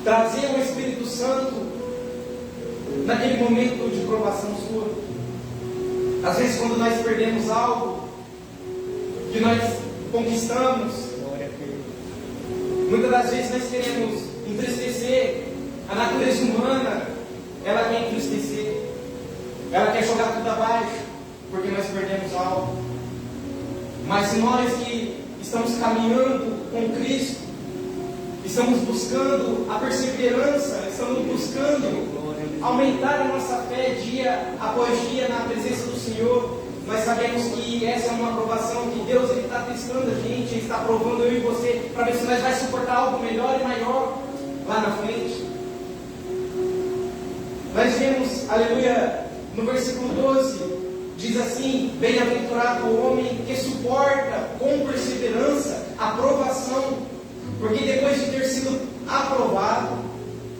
trazer o Espírito Santo naquele momento de provação sua. Às vezes, quando nós perdemos algo que nós conquistamos, muitas das vezes nós queremos entristecer. A natureza humana, ela quer entristecer, ela quer jogar tudo abaixo, porque nós perdemos algo. Mas se nós que estamos caminhando com Cristo, estamos buscando a perseverança, estamos buscando aumentar a nossa fé dia após dia na presença do Senhor, nós sabemos que essa é uma aprovação que Deus está testando a gente, Ele está provando eu e você, para ver se nós vamos suportar algo melhor e maior lá na frente. Nós vemos, aleluia, no versículo 12, diz assim: bem-aventurado o homem que suporta com perseverança a provação, porque depois de ter sido aprovado,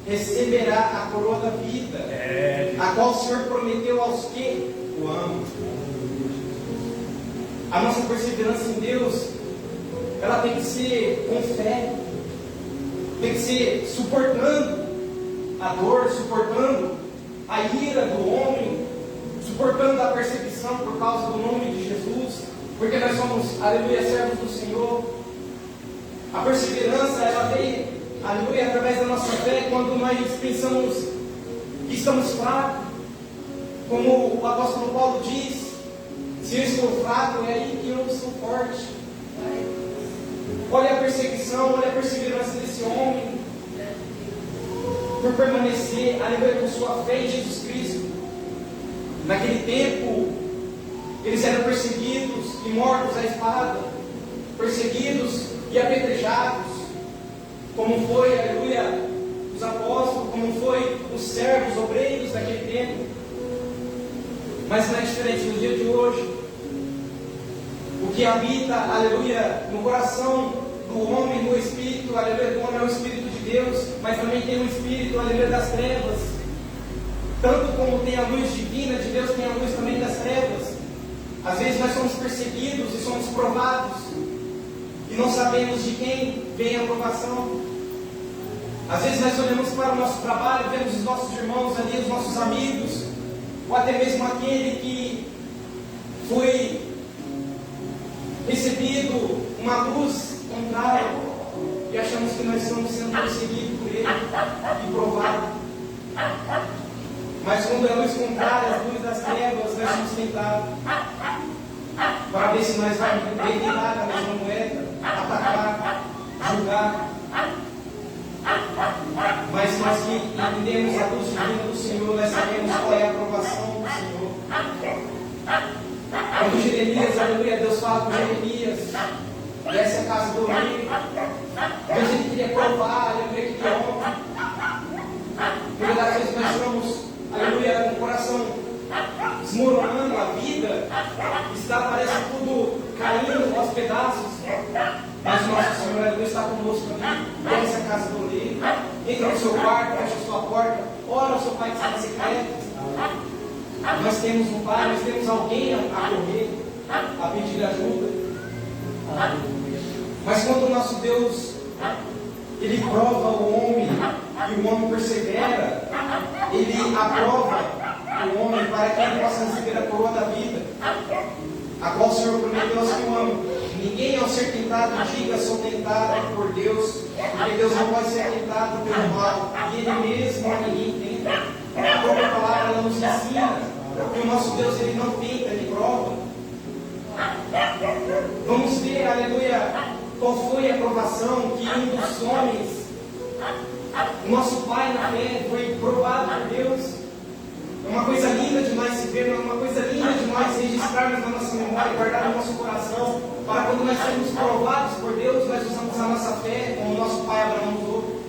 receberá a coroa da vida, a qual o Senhor prometeu aos que o amam. A nossa perseverança em Deus, ela tem que ser com fé, tem que ser suportando a dor, suportando a ira do homem, suportando a perseguição por causa do nome de Jesus, porque nós somos, aleluia, servos do Senhor. A perseverança, ela vem, aleluia, através da nossa fé, quando nós pensamos que estamos fracos, como o apóstolo Paulo diz: se eu estou fraco, é aí que eu sou forte. Olha a perseguição, olha a perseverança desse homem, por permanecer, aleluia, com sua fé em Jesus Cristo. Naquele tempo, eles eram perseguidos e mortos à espada, perseguidos e apedrejados, como foi, aleluia, os apóstolos, como foi os servos, obreiros daquele tempo. Mas não é diferente no dia de hoje. O que habita, aleluia, no coração do homem, no espírito, aleluia, do homem é o Espírito de Deus, mas também tem o Espírito, aleluia, das trevas. Tanto como tem a luz divina de Deus, tem a luz também das trevas. Às vezes nós somos perseguidos e somos provados, e não sabemos de quem vem a aprovação. Às vezes nós olhamos para o nosso trabalho, vemos os nossos irmãos ali, os nossos amigos, ou até mesmo aquele que foi recebido uma luz contrária, e achamos que nós estamos sendo perseguidos por ele e provados. Mas quando é a luz contrária, a luz das trevas, nós somos tentados para ver se nós vamos deitar na mesma moeda, atacar, julgar. Mas nós que entendemos a luz divina do Senhor, nós sabemos qual é a aprovação do Senhor. Quando Jeremias, aleluia, Deus fala com Jeremias, desce a casa do rei, Deus ele queria provar, aleluia, que é homem. Muitas das vezes nós estamos, aleluia, com o coração desmoronando, a vida está, parece tudo caindo aos pedaços. Mas o nosso Senhor, aleluia, está conosco ali. Desce a casa do rei, entra no seu quarto, fecha a sua porta, ora ao seu Pai que está na secreta. Nós temos um Pai, nós temos alguém a correr, a pedir ajuda. Mas quando o nosso Deus, Ele prova o homem, e o homem persevera, Ele aprova o homem para que ele possa receber a coroa da vida, a qual o Senhor prometeu aos que o amam. Ninguém, ao ser tentado, diga: sou tentado por Deus, porque Deus não pode ser tentado pelo mal, e Ele mesmo a ninguém tenta. A própria palavra ela nos ensina que o nosso Deus ele não tenta, Ele prova. Vamos ver, aleluia, qual foi a provação que um dos homens, o nosso pai na fé, foi provado por Deus. É uma coisa linda demais se ver, é uma coisa linda demais registrarmos na nossa memória, guardar no nosso coração, para quando nós sermos provados por Deus, nós usamos a nossa fé, como o nosso pai Abraão usou.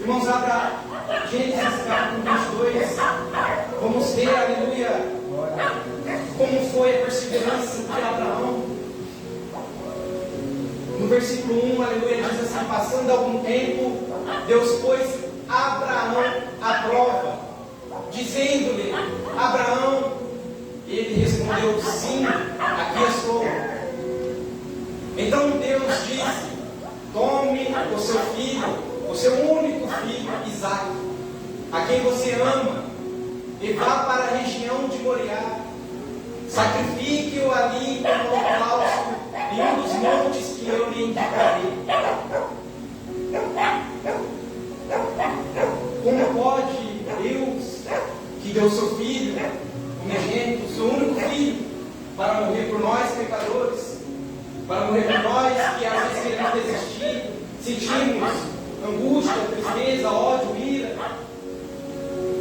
Irmãos, abra Gênesis capítulo 22, vamos ver, aleluia, como foi a perseverança de Abraão. No versículo 1, aleluia, diz assim: passando algum tempo, Deus pôs Abraão à prova, dizendo-lhe: Abraão. Ele respondeu: sim, aqui estou. Então Deus disse: tome o seu filho, o seu único filho Isaque, a quem você ama, e vá para a região de Moriá. Sacrifique-o ali como holocausto em um dos montes que eu lhe indicarei. Como pode Deus, que deu seu filho, unigênito, seu único filho, para morrer por nós pecadores, para morrer por nós que às vezes queremos desistir, sentimos angústia, tristeza, ódio, ira?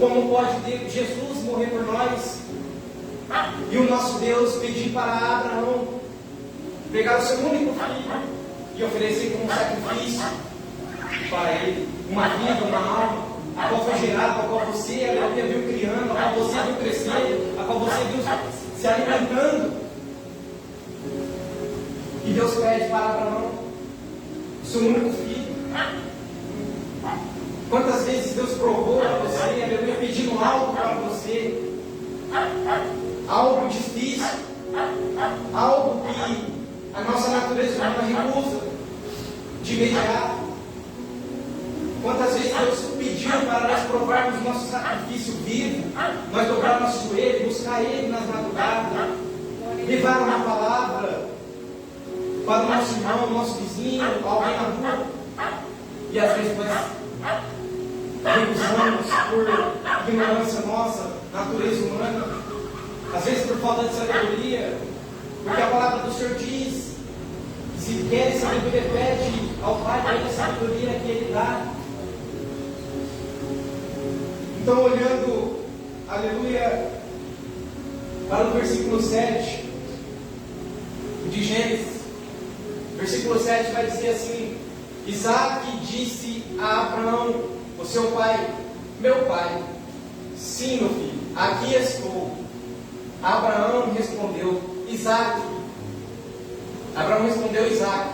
Como pode Jesus morrer por nós e o nosso Deus pedir para Abraão pegar o seu único filho e oferecer como sacrifício para ele uma vida, uma alma, a qual foi gerada, a qual você, aleluia, viu criando, a qual você viu crescer, a qual você viu se alimentando? E Deus pede para Abraão o seu único filho. Quantas vezes Deus provou para você, aleluia, pedindo algo para você, algo difícil, algo que a nossa natureza humana recusa de imediato. Quantas vezes Deus pediu para nós provarmos o nosso sacrifício vivo, nós dobrar nosso joelho, buscar Ele nas madrugadas, levar uma palavra para o nosso irmão, o nosso vizinho, alguém na rua, e às vezes nós recusamos por ignorância nossa, natureza humana, às vezes por falta de sabedoria, porque a palavra do Senhor diz: se quer sabedoria, pede ao Pai para a sabedoria que Ele dá. Então, olhando, aleluia, para o versículo 7 de Gênesis, versículo 7 vai dizer assim: Isaque disse a Abraão, o seu pai: meu pai. Sim, meu filho, aqui estou. Abraão respondeu: Isaque. Abraão respondeu: Isaque.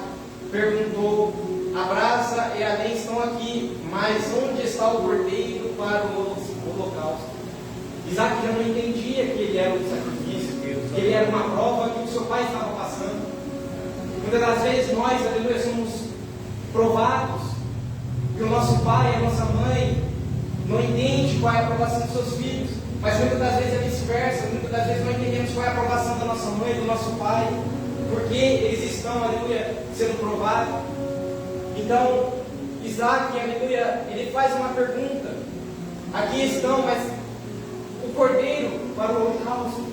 Perguntou: a brasa e a lenha estão aqui, mas onde está o cordeiro para o holocausto? Isaque já não entendia que ele era um sacrifício, que ele era uma prova que o seu pai estava passando. Muitas das vezes nós, aleluia, somos provados, e o nosso pai, a nossa mãe, não entende qual é a aprovação dos seus filhos, mas muitas das vezes é vice-versa. Muitas das vezes não entendemos qual é a aprovação da nossa mãe, do nosso pai, porque eles estão, aleluia, sendo provados. Então, Isaque, aleluia, ele faz uma pergunta: aqui estão, mas o cordeiro para o holocausto?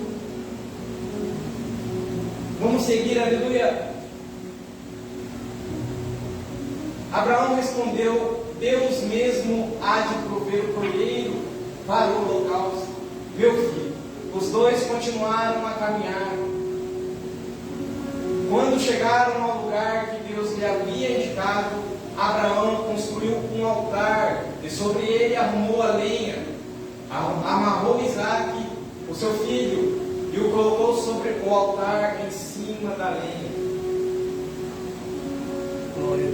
Vamos seguir, aleluia. Abraão respondeu: Deus mesmo há de prover o cordeiro para o holocausto. Meu filho. Os dois continuaram a caminhar. Quando chegaram ao lugar que Deus lhe havia indicado, Abraão construiu um altar e sobre ele arrumou a lenha, amarrou Isaque, o seu filho, e o colocou sobre o altar em cima da lenha.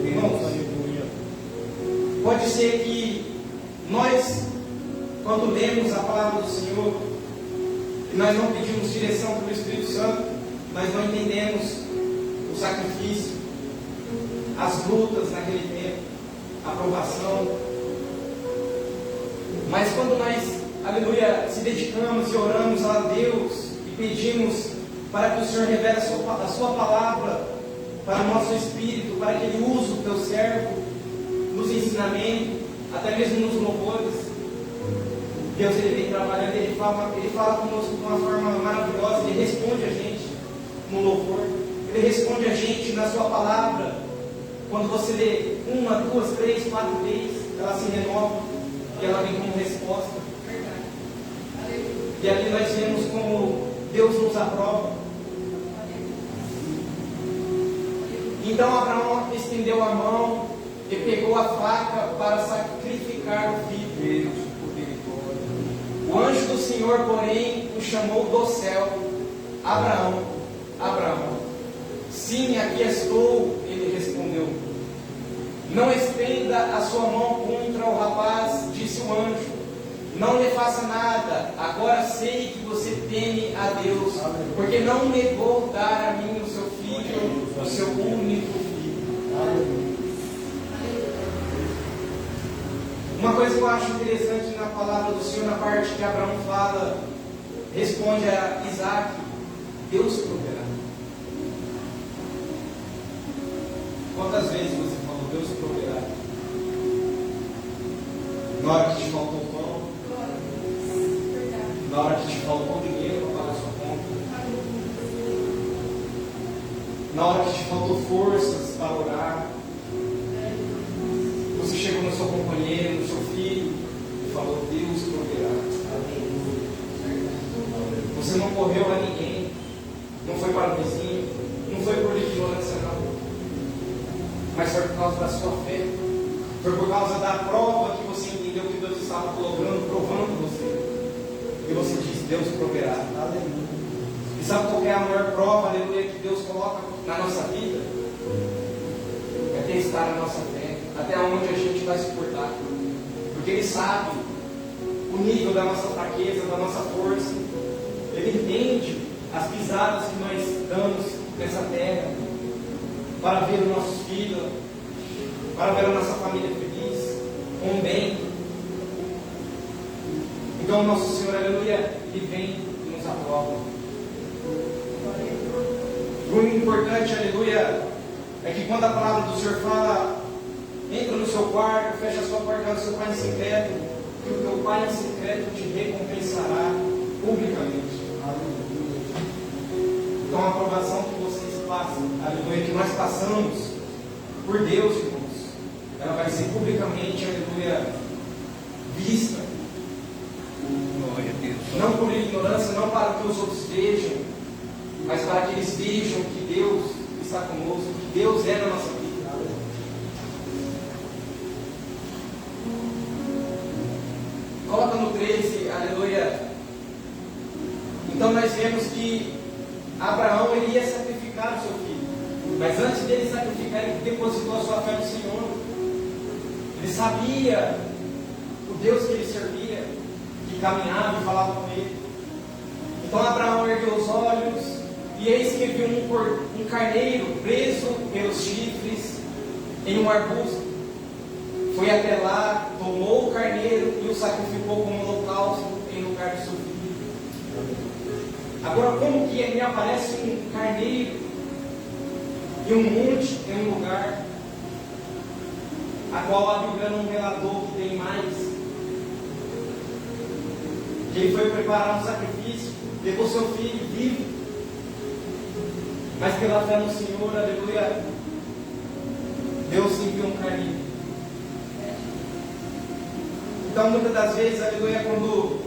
Irmãos, pode ser que nós, quando lemos a palavra do Senhor, e nós não pedimos direção pelo Espírito Santo, nós não entendemos o sacrifício, as lutas naquele tempo, a provação. Mas quando nós, aleluia, se dedicamos e oramos a Deus e pedimos para que o Senhor revele a sua palavra para o nosso espírito, para que Ele use o teu servo nos ensinamentos, até mesmo nos louvores, Deus ele vem trabalhando, ele fala conosco de uma forma maravilhosa, Ele responde a gente no louvor, Ele responde a gente na sua palavra. Quando você lê 1, 2, 3, 4 vezes, ela se renova e ela vem como resposta. E ali nós vemos como Deus nos aprova. Então Abraão estendeu a mão e pegou a faca para sacrificar o filho. O anjo do Senhor, porém, o chamou do céu: Abraão, Abraão. Sim, aqui estou, ele respondeu. Não estenda a sua mão contra o rapaz, disse o anjo. Não lhe faça nada. Agora sei que você teme a Deus, porque não negou dar a mim o seu filho, o seu único filho. Uma coisa que eu acho interessante na palavra do Senhor, na parte que Abraão fala, responde a Isaac: Deus proverá. Quantas vezes você falou Deus proverá? Na hora que te faltou pão, na hora que te faltou dinheiro para pagar sua conta, na hora que te faltou forças para orar, você chegou no seu companheiro, no seu filho e falou: Deus proverá. Você não correu a ninguém, não foi para o vizinho, não foi por ignorância não, mas foi por causa da sua fé, foi por causa da prova que você entendeu que Deus estava colocando, provando você, e você disse: Deus proverá. Aleluia. E sabe qual é a maior prova, aleluia, que Deus coloca na nossa vida? É testar a nossa fé, até onde a gente vai suportar, porque Ele sabe o nível da nossa fraqueza, da nossa força. Ele entende as pisadas que nós damos nessa terra para ver os nossos filhos, para ver a nossa família feliz, com bem. Então o nosso Senhor, aleluia, Ele vem e nos aprova. O importante, aleluia, é que quando a palavra do Senhor fala: entra no seu quarto, fecha a sua porta do seu Pai em secreto, que o teu Pai em secreto te recompensará publicamente. Então a aprovação que vocês passam, aleluia, que nós passamos por Deus, irmãos, ela vai ser publicamente, aleluia, vista. Não por ignorância, não para que os outros vejam, mas para que eles vejam que Deus está conosco, que Deus é na nossa vida. Coloca no 13, aleluia. Então nós vemos que Abraão ele ia sacrificar o seu filho, mas antes dele sacrificar, ele depositou a sua fé no Senhor. Ele sabia o Deus que ele servia, que caminhava e falava com ele. Então Abraão ergueu os olhos, e eis que viu um carneiro preso pelos chifres em um arbusto. Foi até lá, tomou o carneiro e o sacrificou como holocausto em lugar de seu filho. Agora, como que me aparece um carneiro e um monte em um lugar a qual a Bíblia não relatou que tem mais? Que ele foi preparar um sacrifício, levou seu filho vivo, mas pela fé no Senhor, aleluia, Deus enviou um carneiro. Então, muitas das vezes, aleluia, quando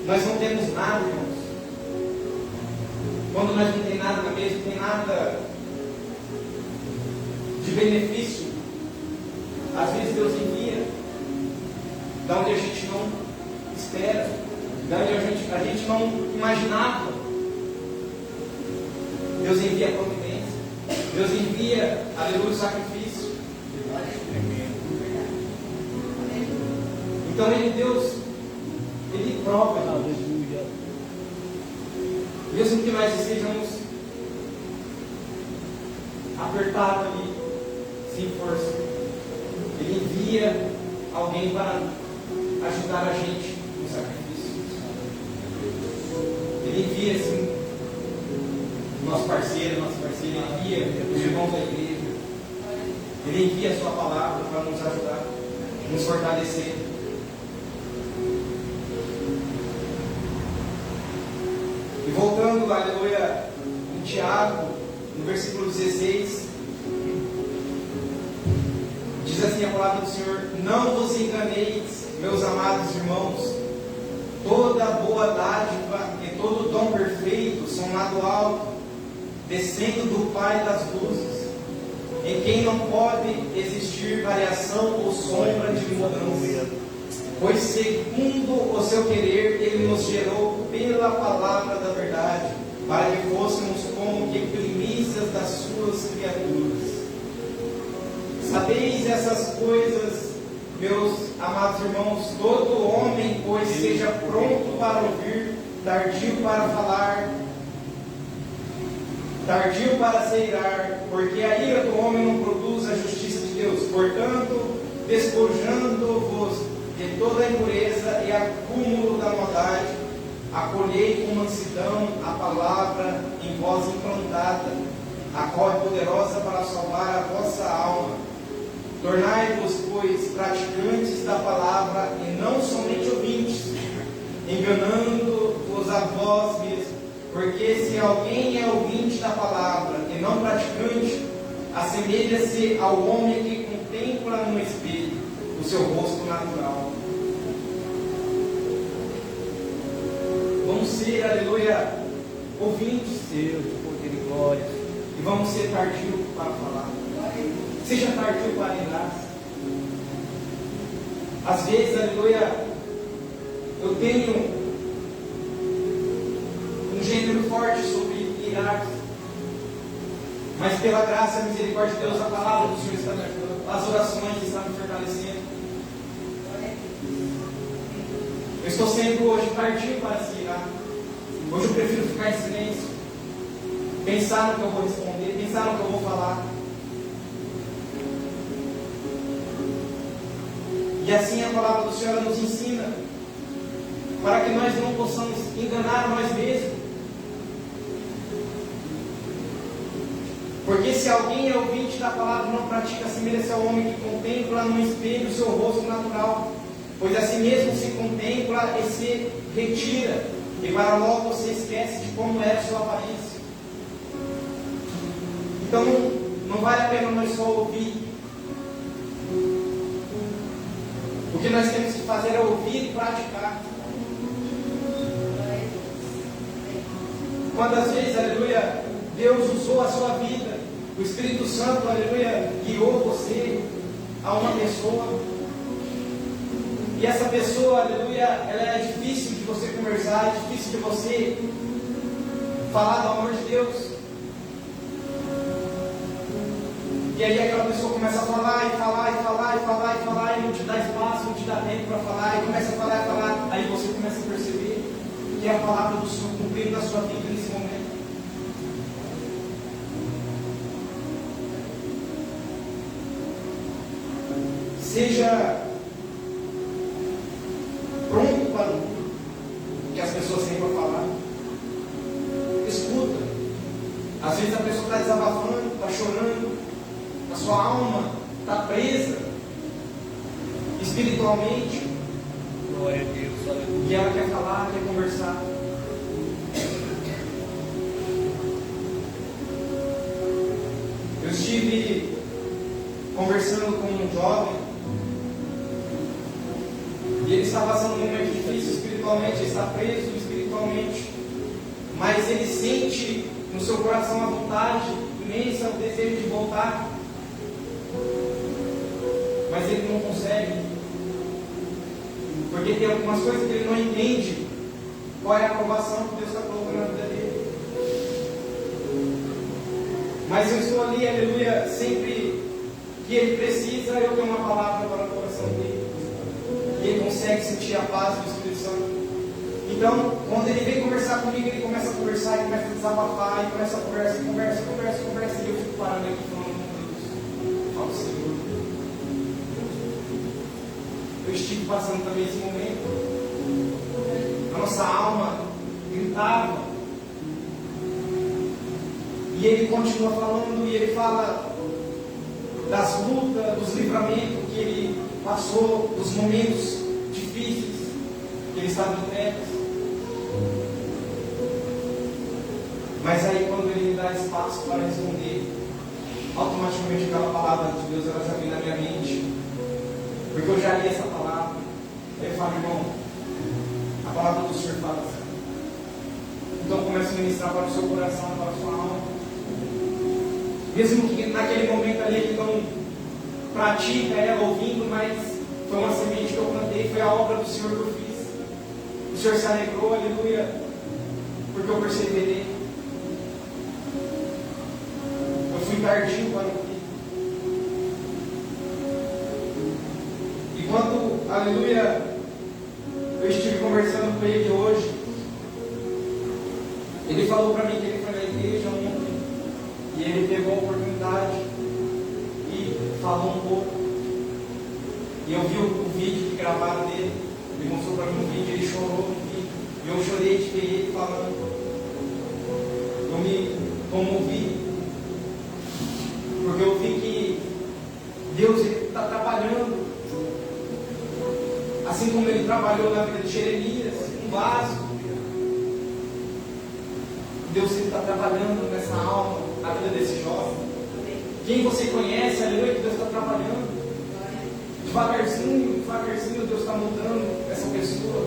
nós não temos nada, irmãos, quando nós não temos nada na mesa, não tem nada de benefício, às vezes Deus envia da onde a gente não espera, da onde a gente não imaginava. Deus envia a providência, Deus envia, aleluia, o sacrifício. Então Deus, Ele prova. Mesmo que nós estejamos apertados ali, sem força, Ele envia alguém para ajudar a gente no sacrifício. Ele envia, assim, nosso parceiro, nossa parceira, Ele envia os irmãos da igreja. Ele envia a sua palavra para nos ajudar, nos fortalecer. E voltando, aleluia, em Tiago, no versículo 16, diz assim a palavra do Senhor: não vos enganeis, meus amados irmãos, toda boa dádiva e todo dom perfeito são lá do alto, descendo do Pai das luzes, em quem não pode existir variação ou sombra de mudança. Pois segundo o seu querer, Ele nos gerou pela palavra da verdade, para que fôssemos como que primícias das suas criaturas. Sabeis essas coisas, meus amados irmãos, todo homem, pois, seja pronto para ouvir, tardio para falar, tardio para se irar, porque a ira do homem não produz a justiça de Deus. Portanto, despojando-vos toda a impureza e acúmulo da maldade, acolhei com mansidão a palavra em vós implantada, a qual é poderosa para salvar a vossa alma. Tornai-vos, pois, praticantes da palavra e não somente ouvintes, enganando-vos a vós mesmos. Porque se alguém é ouvinte da palavra e não praticante, assemelha-se ao homem que contempla no espelho o seu rosto natural. Vamos ser, aleluia, ouvintes Deus, de poder e glória, e vamos ser tardios para falar. Seja tardio para irar. Às vezes, aleluia, eu tenho um gênero forte sobre irar, mas pela graça e misericórdia de Deus, a palavra do Senhor está me ajudando, as orações estão me fortalecendo. Eu estou sendo hoje tardio para se irar. Hoje eu prefiro ficar em silêncio, pensar no que eu vou responder, pensar no que eu vou falar. E assim a palavra do Senhor nos ensina, para que nós não possamos enganar nós mesmos. Porque se alguém é ouvinte da palavra e não pratica, assemelha-se ao homem que contempla no espelho o seu rosto natural. Pois assim mesmo se contempla e se retira, e para logo se esquece de como era sua aparência. Então não vale a pena nós só ouvir. O que nós temos que fazer é ouvir e praticar. Quantas vezes, aleluia, Deus usou a sua vida, o Espírito Santo, aleluia, guiou você a uma pessoa, e essa pessoa, aleluia, ela é difícil de você conversar, é difícil de você falar do amor de Deus. E aí aquela pessoa começa a falar, e falar, e falar, e falar, e falar, e não te dá espaço, não te dá tempo para falar, e começa a falar, e falar. Aí você começa a perceber que é a palavra do Senhor cumprindo na sua vida nesse momento. Seja pronto para o que as pessoas têm para falar. Escuta. Às vezes a pessoa está desabafando, está chorando, a sua alma está presa espiritualmente. Glória a Deus, aleluia. E ela quer falar, quer conversar. Eu estive conversando com um jovem e ele está passando um momento difícil espiritualmente, ele está preso espiritualmente, mas ele sente no seu coração a vontade imensa, o desejo de voltar, mas ele não consegue, porque tem algumas coisas que ele não entende qual é a aprovação que Deus está colocando na vida dele. Mas eu estou ali, aleluia, sempre que ele precisa, eu tenho uma palavra para o coração dele. E ele consegue sentir a paz do Espírito Santo. Então, quando ele vem conversar comigo, ele começa a conversar, ele começa a desabafar, e começa a conversa, e eu fico parando aqui falando com Deus. Falo, Senhor, eu estive passando também esse momento. A nossa alma gritava. E ele continua falando, e ele fala das lutas, dos livramentos que ele passou, dos momentos difíceis que ele estava em trevas. Mas aí quando ele me dá espaço para responder, automaticamente aquela palavra de Deus ela já vem na minha mente, porque eu já li essa palavra. Aí eu falo, irmão, a palavra do Senhor fala assim. Então eu começo a ministrar para o seu coração, para a sua alma, mesmo que naquele momento ali ele não pratica ela ouvindo, mas foi uma semente que eu plantei, foi a obra do Senhor que eu fiz. O Senhor se alegrou, aleluia, porque eu perseverei. Eu fui tardio para ouvir. E quando, aleluia, eu estive conversando com ele hoje, ele falou para mim que ele foi na igreja ontem, e ele pegou a oportunidade e falou um pouco. E eu vi o vídeo que gravaram dele. Ele mostrou para mim um vídeo, ele chorou no vídeo. E eu chorei de ver ele falando. Eu me comovi. Porque eu vi que Deus está trabalhando. Assim como Ele trabalhou na vida de Jeremias, um vaso. Deus está trabalhando nessa alma, na vida desse jovem. Quem você conhece, aleluia, que Deus está trabalhando. Devagarzinho, devagarzinho, Deus está mudando essa pessoa.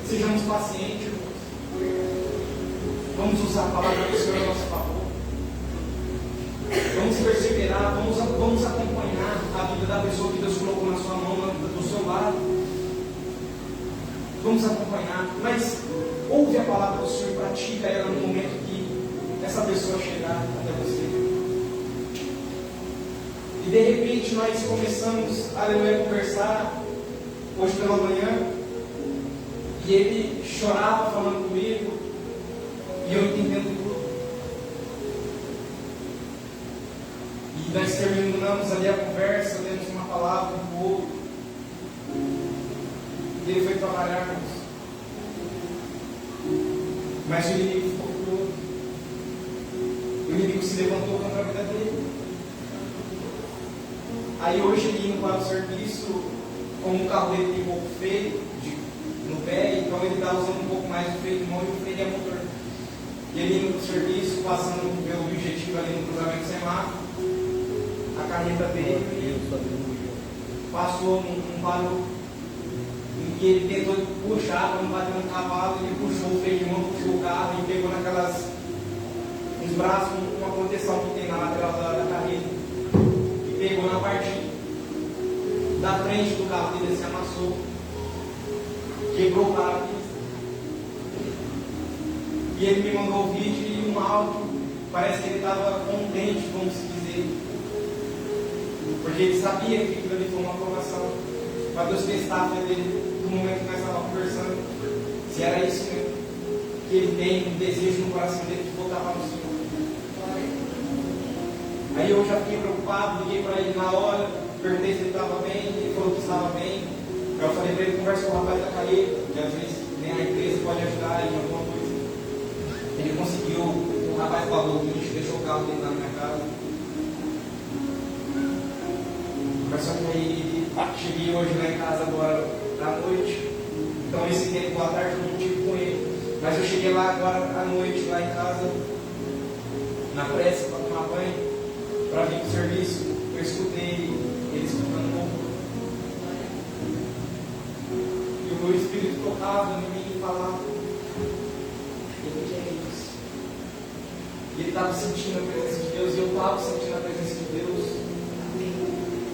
Sejamos pacientes, irmãos. Vamos usar a palavra do Senhor a nosso favor. Vamos perseverar, vamos acompanhar a vida da pessoa que Deus colocou na sua mão, do seu lado. Vamos acompanhar, mas ouve a palavra do Senhor e pratica ela no momento que essa pessoa chegar até você. E de repente nós começamos a conversar hoje pela manhã, e ele chorava falando comigo, e eu entendendo tudo. E nós terminamos ali a conversa, demos uma palavra um pro outro. E ele foi trabalhar com isso. Mas o inimigo ficou furioso. O inimigo se levantou contra a vida dele. Aí hoje ele indo para o serviço, como o carro dele tem um pouco feio no pé, então ele está usando um pouco mais o freio de mão e o freio é motor. E ele indo para o serviço, passando pelo objetivo ali no cruzamento semáforo, a carreta dele passou um barulho em que ele tentou puxar, quando bateu no cavalo, ele puxou o freio de mão, puxou o carro e pegou nos braços uma proteção que tem na lateral da carreta. Pegou na parte da frente do carro dele, se amassou, quebrou o para-brisa. E ele me mandou o vídeo e um áudio. Parece que ele estava contente, vamos dizer, porque ele sabia que aquilo ali foi uma aprovação para Deus testar a fé dele no momento que nós estávamos conversando, se era isso mesmo que ele tem, um desejo no coração dele de voltar para o Senhor. Aí eu já fiquei preocupado, liguei para ele na hora, perguntei se ele estava bem, ele falou que estava bem. Aí eu falei para ele, conversa com o rapaz da carreta, que às vezes nem a empresa pode ajudar ele em alguma coisa. Ele conseguiu, o rapaz falou que a gente deixou o carro dele lá na minha casa. Conversou com ele, cheguei hoje lá em casa agora à noite. Então esse tempo à tarde eu não tive com ele. Mas eu cheguei lá agora à noite, lá em casa, na pressa, para tomar banho. Para vir para o serviço, eu escutei ele escutando um pouco. E o meu espírito tocava em mim e falava: ele quer isso. E ele estava sentindo a presença de Deus, e eu estava sentindo a presença de Deus.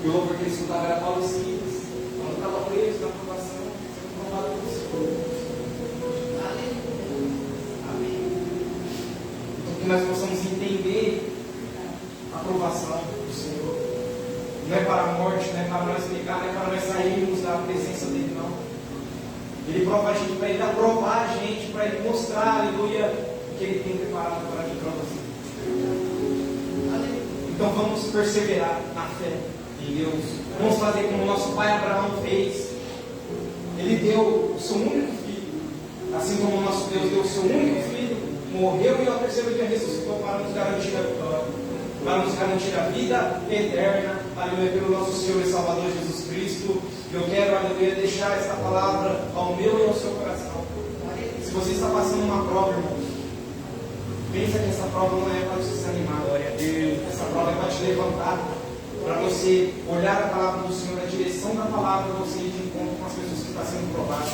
E o louvor que ele escutava era Paulo Silas, quando estava preso na aprovação, sendo provado pelo Senhor. Amém. Então que nós possamos entender a aprovação do Senhor. Não é para a morte, não é para nós pecar, não é para nós sairmos da presença dele, não. Ele prova a gente, para ele aprovar a gente, para ele mostrar, aleluia, o que ele tem preparado para mim, para você. Então vamos perseverar na fé em Deus. Vamos fazer como o nosso pai Abraão fez. Ele deu o seu único filho, assim como o nosso Deus deu o seu único filho, morreu e ao terceiro dia ressuscitou para nos garantir a vitória, para nos garantir a vida eterna, aleluia, pelo nosso Senhor e Salvador Jesus Cristo. Eu quero, aleluia, deixar esta palavra ao meu e ao seu coração. Se você está passando uma prova, irmãos, pensa que essa prova não é para te desanimar. Glória a Deus. Essa prova é para te levantar, para você olhar a palavra do Senhor, a direção da palavra, você ir de encontro com as pessoas que estão sendo provadas.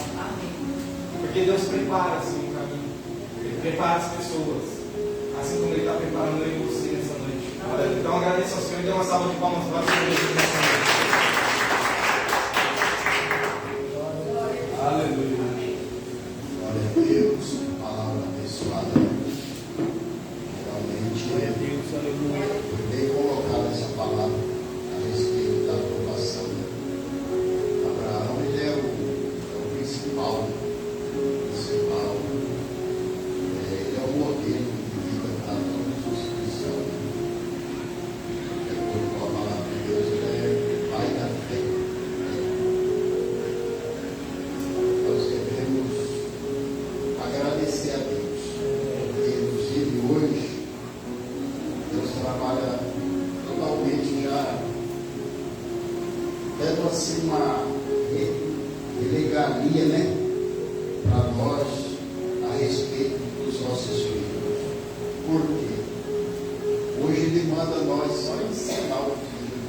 Porque Deus prepara assim o caminho. Ele prepara as pessoas, assim como Ele está preparando eu e você nessa noite. Então agradeço ao Senhor e dê uma salva de palmas para o Senhor nessa noite. Aleluia. Glória a Deus, palavra abençoada. Realmente foi bem colocada essa palavra a respeito da aprovação. Abraão, ele é o principal. Ele é o modelo de vida para todos os cristãos. De acordo com a palavra de Deus, ele é assim uma regalia, né? Para nós a respeito dos nossos filhos. Por quê? Hoje ele manda nós só ensinar o filho.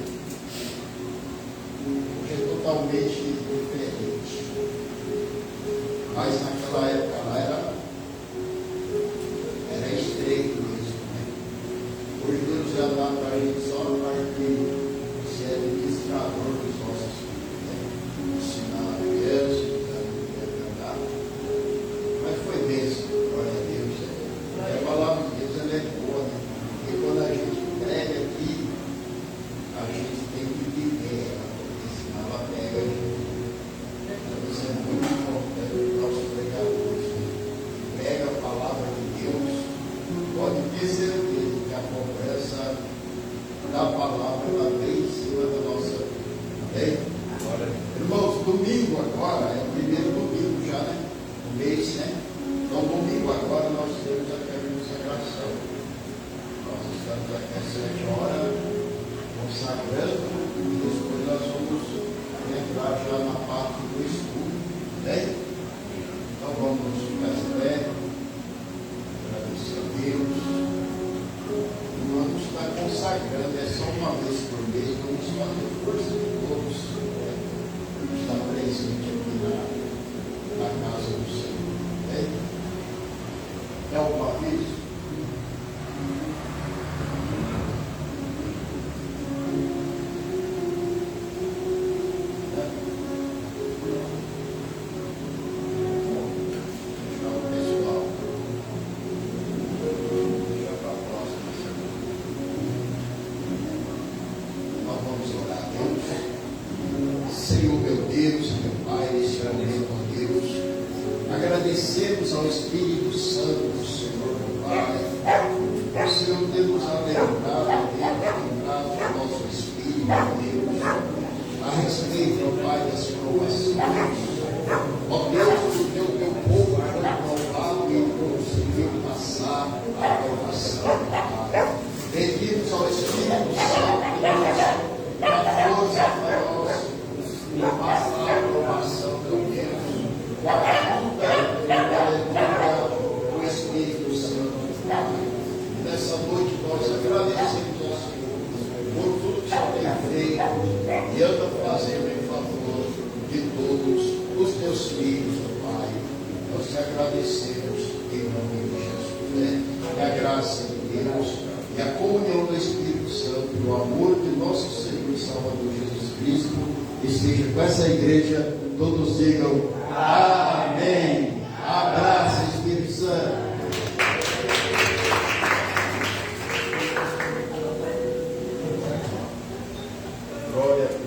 Hoje é totalmente diferente. Mas naquela época lá era estreito mesmo, né? Hoje Deus já dá para a gente só a parte de ser administrador dos nossos filhos, né? Ensinar a criança, a cantar. Mas foi mesmo, glória a Deus. A palavra de Deus ela é boa, né? Porque quando a gente prega aqui, a gente tem que viver ela, porque senão ela pega a gente. Então isso é muito importante para os nossos pregadores, né? Prega a palavra de Deus, pode ter certeza que a conversa da palavra ela vem em cima da nossa vida. Amém? Irmãos, domingo agora é o primeiro domingo já, né? No mês, né? Então, domingo agora nós temos aqui a consagração. Nós estamos aqui às 7 horas consagrando e depois nós vamos entrar já na parte do estudo. Né? Então vamos ficar de pé, agradecer a Deus. E vamos estar consagrando, é só uma vez por mês, vamos fazer força de todos. Né? Estar presente aqui na casa do Senhor. Né? É uma vez. Agradecemos ao Espírito Santo do Senhor, meu Pai. O Senhor tem nos alertado, lembrado o nosso Espírito, Deus, a respeito, meu Pai, das provações. Ó Deus, porque o teu povo foi provado e conseguiu passar a provação, Pai. Pedimos ao Espírito Santo, Deus, a força para nós passar a provação, meu Deus. Com a ajuda do Espírito Santo. E nessa noite nós agradecemos ao Senhor por tudo que o Senhor tem feito e anda fazendo em favor de todos os teus filhos, ó Pai. Nós te agradecemos em nome de Jesus. Né? Que a graça de Deus e a comunhão do Espírito Santo e o amor de nosso Senhor e Salvador Jesus Cristo esteja com essa igreja. Todos digam amém. Abraço, Espírito Santo. Glória a Deus.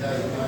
Yeah.